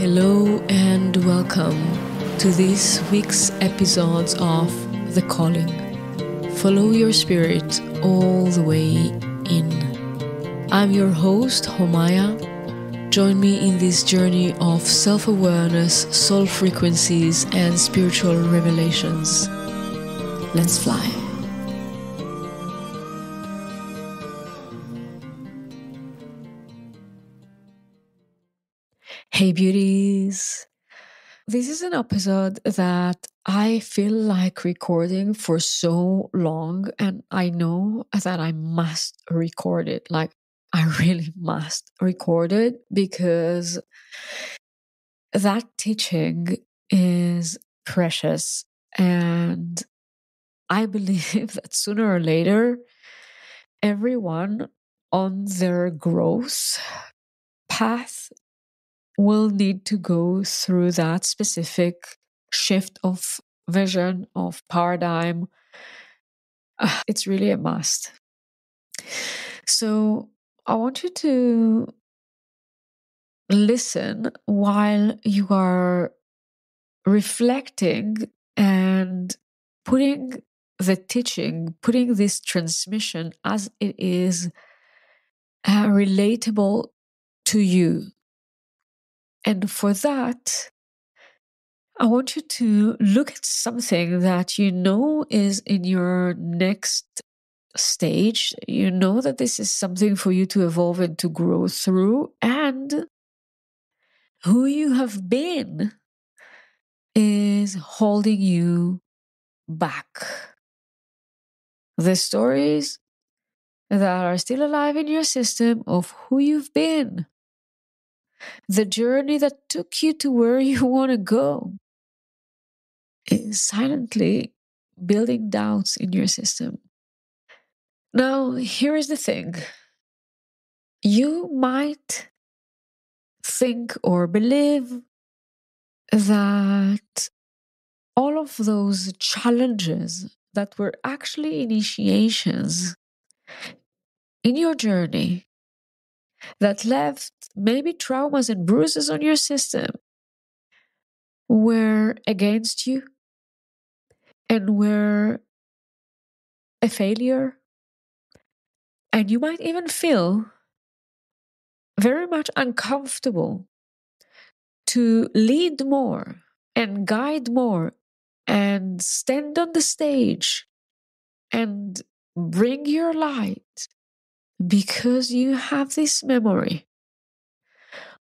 Hello and welcome to this week's episodes of The Calling. Follow your spirit all the way in. I'm your host, Homaya. Join me in this journey of self-awareness, soul frequencies, and spiritual revelations. Let's fly. Hey beauties! This is an episode that I feel like recording for so long, and I know that I must record it. Like, I really must record it because that teaching is precious, and I believe that sooner or later, everyone on their growth path will need to go through that specific shift of vision, of paradigm. It's really a must. So I want you to listen while you are reflecting and putting the teaching, putting this transmission as it is relatable to you. And for that, I want you to look at something that you know is in your next stage. You know that this is something for you to evolve and to grow through, and who you have been is holding you back. The stories that are still alive in your system of who you've been, the journey that took you to where you want to go, is silently building doubts in your system. Now, here is the thing. You might think or believe that all of those challenges that were actually initiations in your journey that left maybe traumas and bruises on your system were against you and were a failure. And you might even feel very much uncomfortable to lead more and guide more and stand on the stage and bring your light, because you have this memory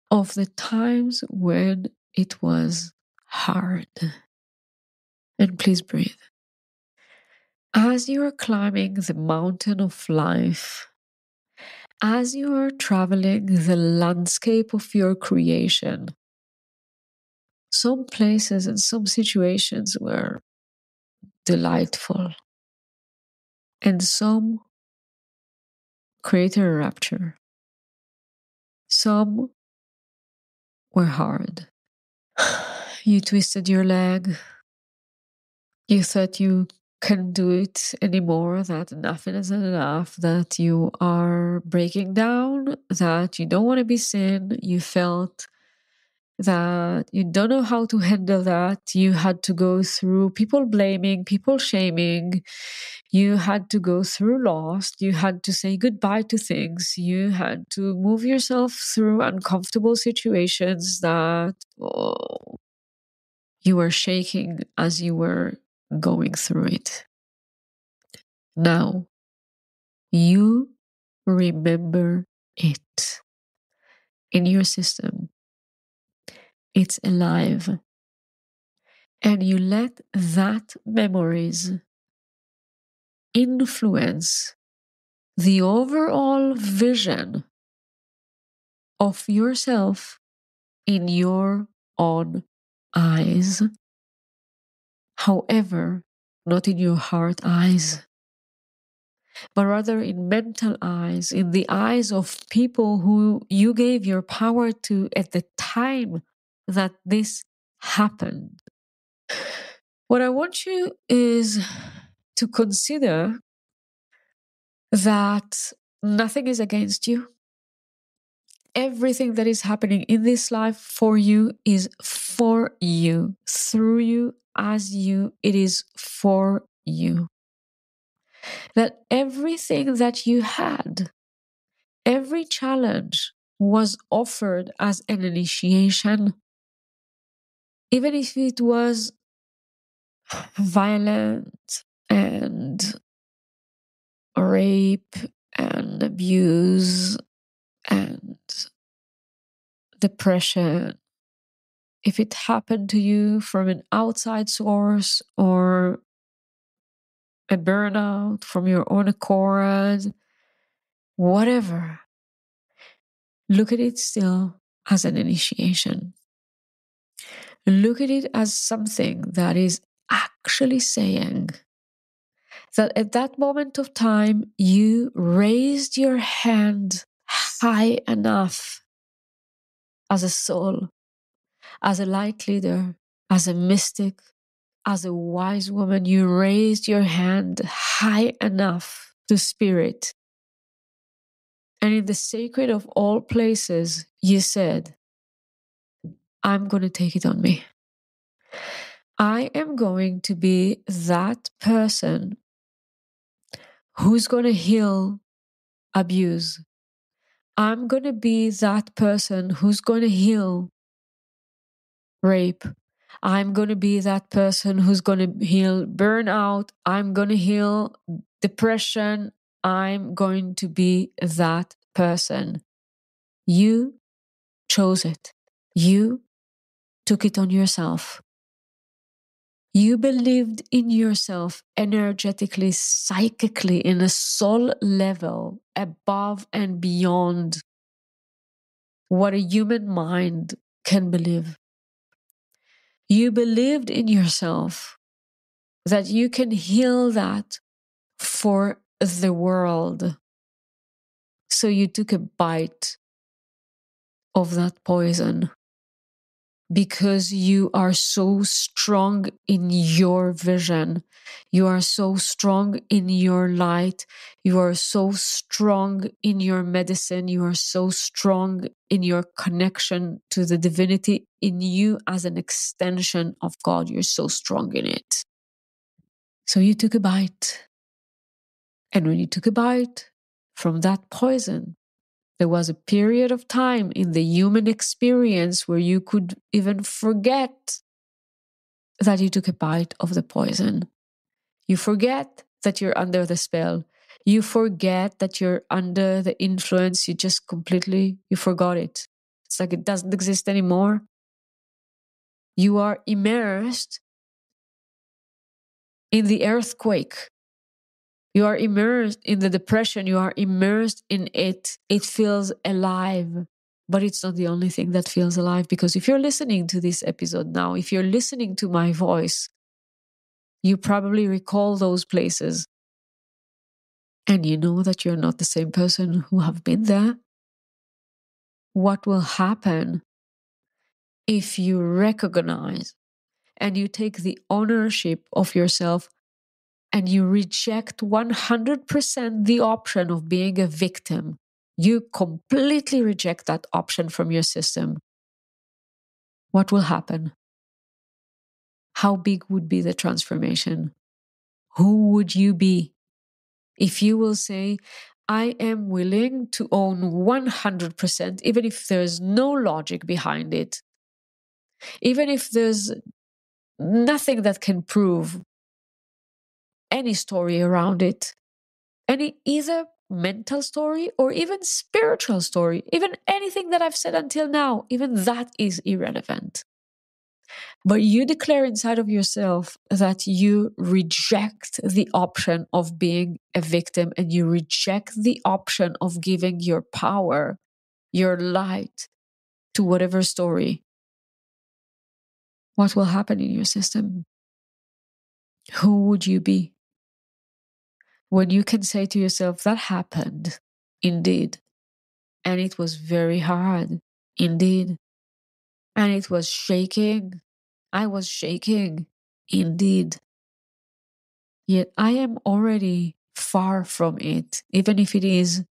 of the times when it was hard. And please breathe. As you are climbing the mountain of life, as you are traveling the landscape of your creation, some places and some situations were delightful, and some created a rupture. Some were hard. You twisted your leg. You thought you couldn't do it anymore, that nothing is enough, that you are breaking down, that you don't want to be seen. You felt that you don't know how to handle that. You had to go through people blaming, people shaming. You had to go through loss. You had to say goodbye to things. You had to move yourself through uncomfortable situations that you were shaking as you were going through it. Now, you remember it in your system. It's alive. And you let that memories influence the overall vision of yourself in your own eyes. However, not in your heart eyes, but rather in mental eyes, in the eyes of people who you gave your power to at the time that this happened. What I want you is to consider that nothing is against you. everything that is happening in this life for you is for you, through you, as you, it is for you. That everything that you had, every challenge was offered as an initiation, even if it was violent and rape and abuse and depression. If it happened to you from an outside source or a burnout from your own accord, whatever, look at it still as an initiation. Look at it as something that is actually saying that at that moment of time, you raised your hand high enough as a soul, as a light leader, as a mystic, as a wise woman. You raised your hand high enough to spirit. And in the sacred of all places, you said, I'm going to take it on me. I am going to be that person who's going to heal abuse. I'm going to be that person who's going to heal rape. I'm going to be that person who's going to heal burnout. I'm going to heal depression. I'm going to be that person. You chose it. You took it on yourself. You believed in yourself energetically, psychically, in a soul level, above and beyond what a human mind can believe. You believed in yourself that you can heal that for the world. So you took a bite of that poison because you are so strong in your vision. You are so strong in your light. You are so strong in your medicine. You are so strong in your connection to the divinity in you as an extension of God. You're so strong in it. So you took a bite. And when you took a bite from that poison, there was a period of time in the human experience where you could even forget that you took a bite of the poison. You forget that you're under the spell. You forget that you're under the influence. You just completely, you forgot it. It's like it doesn't exist anymore. You are immersed in the earthquake. You are immersed in the depression. You are immersed in it. It feels alive. But it's not the only thing that feels alive, because if you're listening to this episode now, if you're listening to my voice, you probably recall those places. And you know that you're not the same person who have been there. What will happen if you recognize and you take the ownership of yourself and you reject 100% the option of being a victim? You completely reject that option from your system. What will happen? How big would be the transformation? Who would you be if you will say, I am willing to own 100%, even if there's no logic behind it, even if there's nothing that can prove any story around it, any either mental story or even spiritual story, even anything that I've said until now, even that is irrelevant. But you declare inside of yourself that you reject the option of being a victim, and you reject the option of giving your power, your light to whatever story. What will happen in your system? Who would you be? When you can say to yourself, that happened, indeed. And it was very hard, indeed. And it was shaking. I was shaking, indeed. Yet I am already far from it, even if it is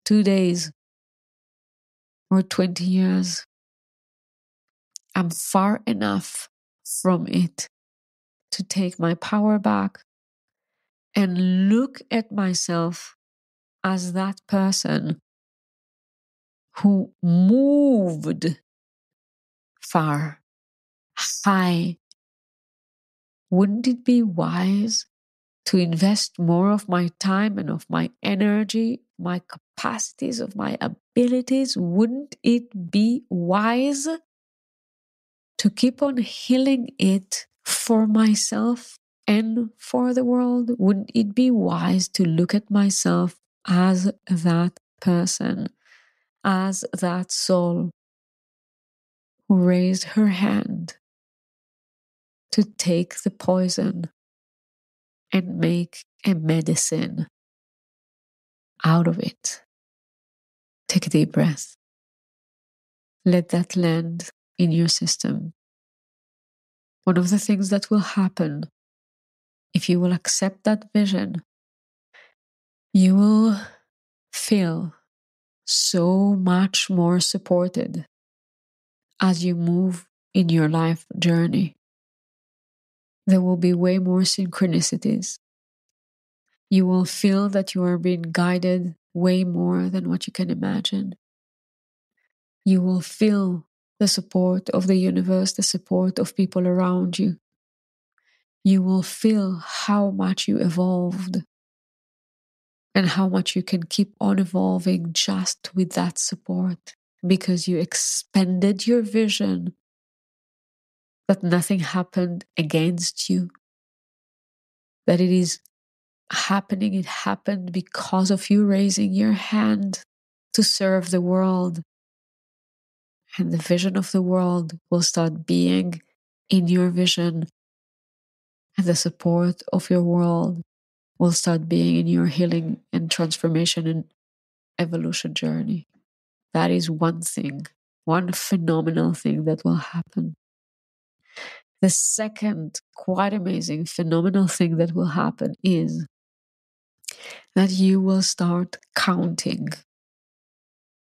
2 days. or 20 years. I'm far enough from it to take my power back and look at myself as that person who moved far, high. Wouldn't it be wise to invest more of my time and of my energy, my capacities, of my abilities? Wouldn't it be wise to keep on healing it for myself and for the world? Wouldn't it be wise to look at myself as that person, as that soul who raised her hand to take the poison and make a medicine out of it? Take a deep breath. Let that land in your system. One of the things that will happen if you will accept that vision, you will feel so much more supported as you move in your life journey. There will be way more synchronicities. You will feel that you are being guided way more than what you can imagine. You will feel the support of the universe, the support of people around you. You will feel how much you evolved and how much you can keep on evolving just with that support, because you expanded your vision, that nothing happened against you, that it is happening, it happened because of you raising your hand to serve the world. And the vision of the world will start being in your vision, and the support of your world will start being in your healing and transformation and evolution journey. That is one thing, one phenomenal thing that will happen. The second quite amazing, phenomenal thing that will happen is that you will start counting,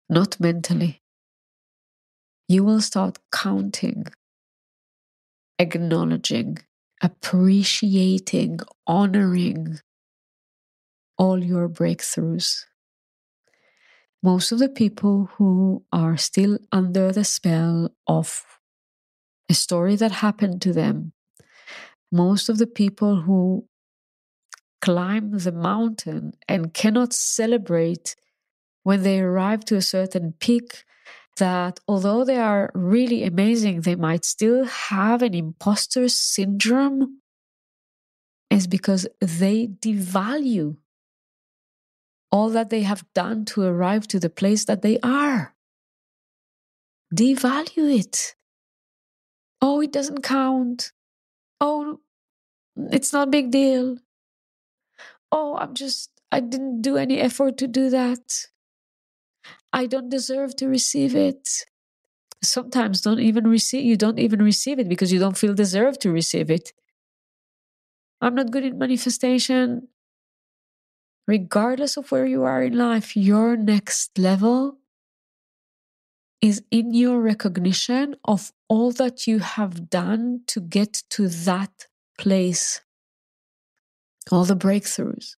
not mentally. You will start counting, acknowledging, appreciating, honoring all your breakthroughs. Most of the people who are still under the spell of a story that happened to them, most of the people who climb the mountain and cannot celebrate when they arrive to a certain peak, that although they are really amazing, they might still have an imposter syndrome, is because they devalue all that they have done to arrive to the place that they are. Devalue it. Oh, it doesn't count. Oh, it's not a big deal. Oh, I didn't do any effort to do that. I don't deserve to receive it. Sometimes you don't even receive it because you don't feel deserved to receive it. I'm not good in manifestation. Regardless of where you are in life, your next level is in your recognition of all that you have done to get to that place. All the breakthroughs,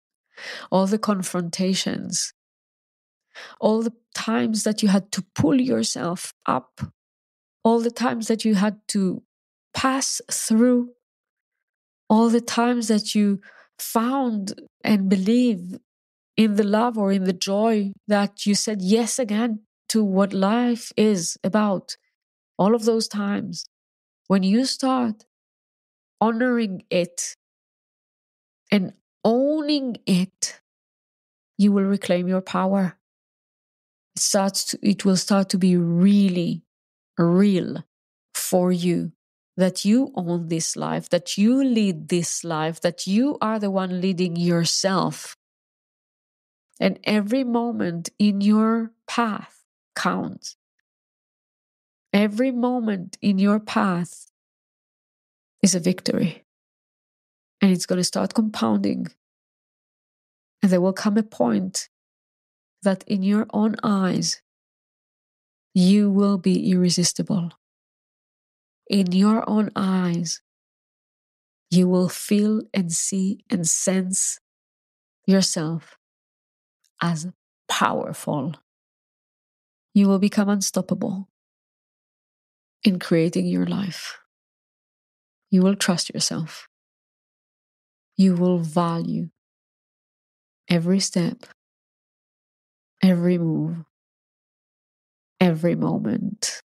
all the confrontations, all the times that you had to pull yourself up, all the times that you had to pass through, all the times that you found and believed in the love or in the joy, that you said yes again to what life is about. All of those times, when you start honoring it and owning it, you will reclaim your power. It will start to be really real for you, that you own this life, that you lead this life, that you are the one leading yourself. And every moment in your path counts. Every moment in your path is a victory. And it's going to start compounding. And there will come a point that in your own eyes, you will be irresistible. In your own eyes, you will feel and see and sense yourself as powerful. You will become unstoppable in creating your life. You will trust yourself. You will value every step, every move, every moment,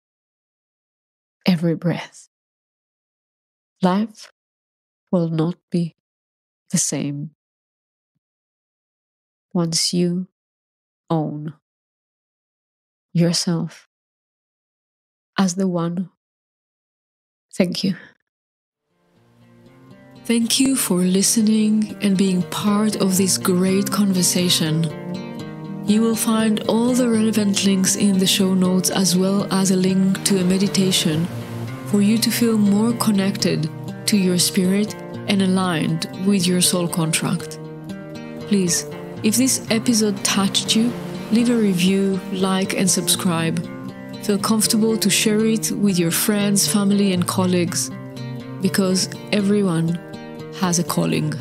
every breath. Life will not be the same once you own yourself as the one. Thank you. Thank you for listening and being part of this great conversation. You will find all the relevant links in the show notes, as well as a link to a meditation for you to feel more connected to your spirit and aligned with your soul contract. Please, if this episode touched you, leave a review, like, and subscribe. Feel comfortable to share it with your friends, family, and colleagues, because everyone has a calling.